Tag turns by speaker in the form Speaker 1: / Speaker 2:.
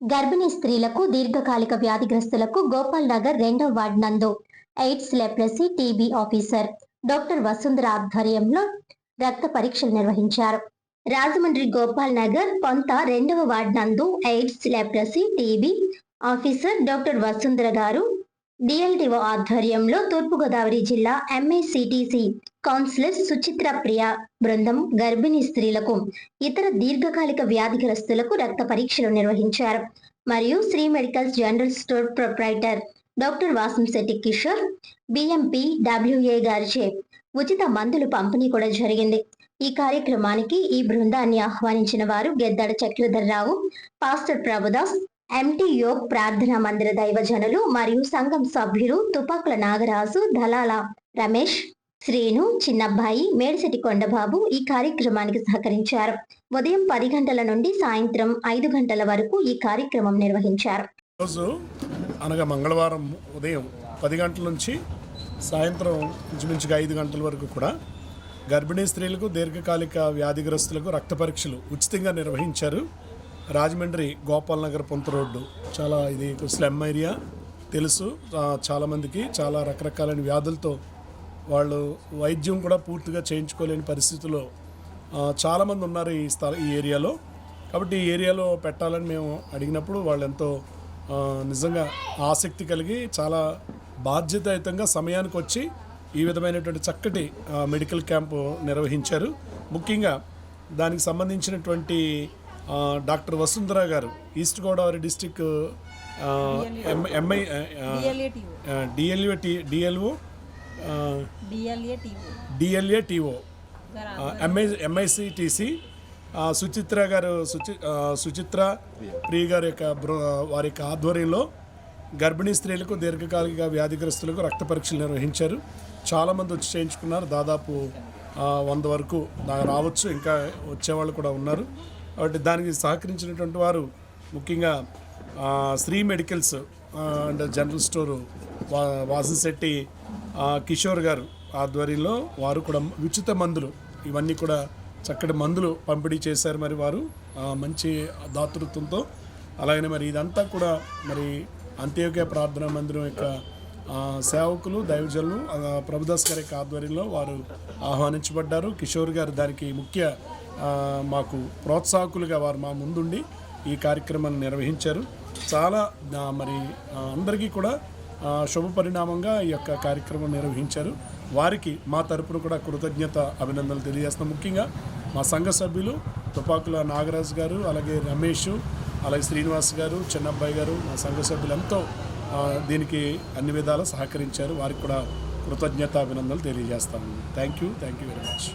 Speaker 1: గర్భిణీ స్త్రీలకు, దీర్ఘకాలిక వ్యాధిగ్రస్తులకు గోపాల్ నగర్ 2వ వార్డు నందు AIDS, leprosy, TB officer doctor Vasundhara ఆధ్వర్యంలో రక్త పరీక్షలు నిర్వహించారు. రాజమండ్రి గోపాల్ నగర్ కొంత 2వ వార్డు నందు AIDS, leprosy, TB officer doctor Vasundhara గారు, డిఎల్డిఓ ఆధ్వర్యంలో తూర్పుగోదావరి జిల్లా ఎంఐసిటిసి కౌన్సిలర్ సుచిత్ర ప్రియ బృందం గర్భిణీ స్త్రీలకు, ఇతర దీర్ఘకాలిక వ్యాధిగ్రస్తులకు రక్త పరీక్షలు నిర్వహించారు. మరియు Sri medicals general store proprietor doctor Vasamsetti Kishore, BMP WA గారిచే ఉచిత మందులు పంపిణీ కూడా జరిగింది. ఈ కార్యక్రమానికి ఈ బృందాన్ని ఆహ్వానించిన వారు గెద్దాడ చక్రధర్రావు, పాస్టర్ ప్రభుదాస్, ఎంటీ యోగ్ ప్రార్థనా మందిర దైవజనులు మరియు సంఘం సభ్యులు తుపాకుల నాగరాజు, దళాల రమేష్, శ్రీను, చిన్నబ్బాయి, మేడిశెట్టి కొండబాబు ఈ కార్యక్రమానికి సహకరించారు. ఉదయం 10 గంటల నుండి సాయంత్రం 5 గంటల వరకు ఈ కార్యక్రమం నిర్వహించారు.
Speaker 2: రోజు అనగా మంగళవారం ఉదయం 10 గంటల నుంచి సాయంత్రం ఇంచుమించుగా 5 గంటల వరకు కూడా గర్భిణీ స్త్రీలకు, దీర్ఘకాలిక వ్యాధిగ్రస్తులకు రక్త పరీక్షలు ఉచితంగా నిర్వహించారు. రాజమండ్రి గోపాల్ నగర్ పొంత రోడ్డు, చాలా ఇది స్లమ్ ఏరియా తెలుసు చాలామందికి. చాలా రకరకాలైన వ్యాధులతో వాళ్ళు వైద్యం కూడా పూర్తిగా చేయించుకోలేని పరిస్థితుల్లో చాలామంది ఉన్నారు ఈ ఏరియాలో. కాబట్టి ఈ ఏరియాలో పెట్టాలని మేము అడిగినప్పుడు వాళ్ళు ఎంతో నిజంగా ఆసక్తి కలిగి చాలా బాధ్యతాయుతంగా సమయానికి వచ్చి ఈ విధమైనటువంటి చక్కటి మెడికల్ క్యాంపు నిర్వహించారు. ముఖ్యంగా దానికి సంబంధించినటువంటి డాక్టర్ వసుంధర గారు, ఈస్ట్ గోదావరి డిస్టిక్ డిఎల్ఏటిఓ ఎంఐసిటిసి సుచిత్ర గారు, సుచిత్ర ప్రియ గారి యొక్క వారి యొక్క ఆధ్వర్యంలో గర్భిణీ స్త్రీలకు, దీర్ఘకాలిక వ్యాధిగ్రస్తులకు రక్త పరీక్షలు నిర్వహించారు. చాలామంది వచ్చి చేయించుకున్నారు. దాదాపు 100 వరకు రావచ్చు, ఇంకా వచ్చేవాళ్ళు కూడా ఉన్నారు. కాబట్టి దానికి సహకరించినటువంటి వారు ముఖ్యంగా Shri medicals and general store Vasamsetti Kishore గారు ఆధ్వర్యంలో వారు కూడా ఉచిత మందులు, ఇవన్నీ కూడా చక్కటి మందులు పంపిణీ చేశారు. మరి వారు మంచి దాతృత్వంతో. అలాగనే మరి ఇదంతా కూడా మరి అంత్యోదయ ప్రార్థనా మందిరం యొక్క సేవకులు, దైవజనులు ప్రభుదాస్ గారి యొక్క ఆధ్వర్యంలో వారు ఆహ్వానించబడ్డారు. కిషోర్ గారు దానికి ముఖ్య మాకు ప్రోత్సాహకులుగా వారు మా ముందుండి ఈ కార్యక్రమాన్ని నిర్వహించారు. చాలా మరి అందరికీ కూడా శుభ పరిణామంగా ఈ యొక్క కార్యక్రమం నిర్వహించారు. వారికి మా తరపున కూడా కృతజ్ఞత, అభినందనలు తెలియజేస్తున్నాం. ముఖ్యంగా మా సంఘ సభ్యులు తుపాకుల నాగరాజు గారు, అలాగే రమేష్, అలాగే శ్రీనివాస్ గారు, చిన్నబ్బాయి గారు, మా సంఘ సభ్యులు ఎంతో దీనికి అన్ని విధాలా సహకరించారు. వారికి కూడా కృతజ్ఞత, అభినందనలు తెలియజేస్తాము. Thank you very much.